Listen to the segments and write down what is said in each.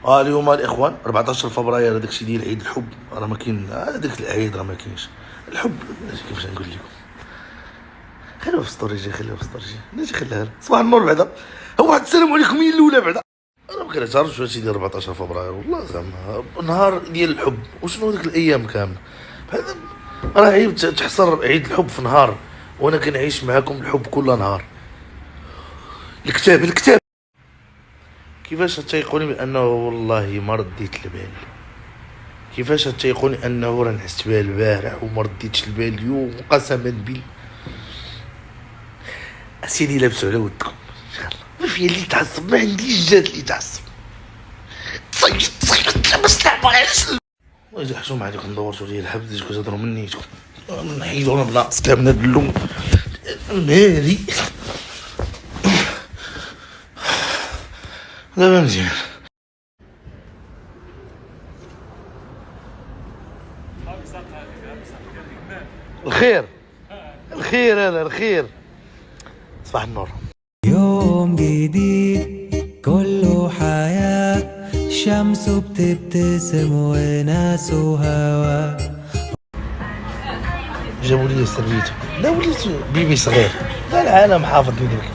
اليوم الاخوان 14 فبراير، هذاك الشيء ديال عيد الحب، راه ما كاين هذاك العيد، راه ما كاينش الحب. كيفاش نقول لكم، خليوها في ستوريجي، خليوها في ستوريجي، نجي خليها صباح النور بعدا. هو واحد السلام عليكم هي الاولى بعدا. انا ما كنعرفش هادشي ديال 14 فبراير، والله زعما نهار ديال الحب، وشنو ديك الايام كامله هذا. راه عيب تحصر عيد الحب في نهار، وانا كنعيش معاكم الحب كل نهار. الكتاب كيفاش تيقوني بانه والله ما رديت البال؟ كيفاش تيقوني انه راه نعست بها البارح وما رديتش البال اليوم؟ قسما بالله اسيدي لابسوا على ودكم ان شاء الله. ما في اللي تعصب، ما عنديش جات اللي تعصب. تصيد لابس لعبه علاش ويجي حشوم عليكم، دورتوا لي الحبل ديجكم تهضروا منيتكم، نحيدونا بلاصه كامله دلو ناري. دابا مزيان. الخير هذا الخير. صباح النور. يوم جديد كله حياة، شمس بتبتسم وناس وهوا. جابوا لي سربيته، لا وليت بيبي صغير، لا العالم حافظني ديك.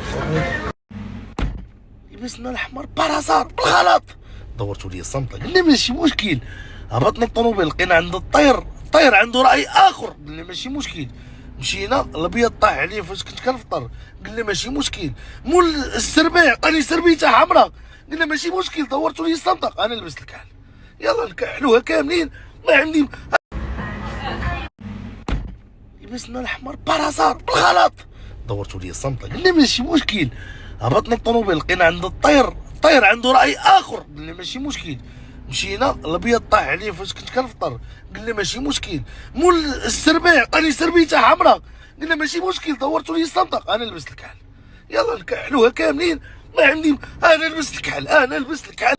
لبسنا الاحمر بارازار بالغلط، دورتوا لي الصمت، قلنا ماشي مشكل. هبطنا الطوموبيل لقينا عند الطير عنده راي اخر، قلنا ماشي مشكل. مشينا الابيض طاح عليه فاش كنت كنفطر، قلنا ماشي مشكل. مول السربيع عطاني سربيته حمراء، قلنا ماشي مشكل. دورتوا لي الصندق، انا لبست الكحل، يلا نكحلوها كاملين ما عندي. لبسنا الاحمر بارازار بالغلط، دورتوا لي الصمت، قلنا ماشي مشكل. هبطنا الطوموبيل لقينا عند الطير عنده راي اخر، قلنا ماشي مشكل. مشينا الابيض طاح عليه فاش كنت كنفطر، قلنا ماشي مشكل. مول السربيع عطاني سربيته حمراء، قلنا ماشي مشكل. دورتوا لي الصندق، انا لبست الكحل، يلا نكحلوها كاملين ما عندي. انا لبست الكحل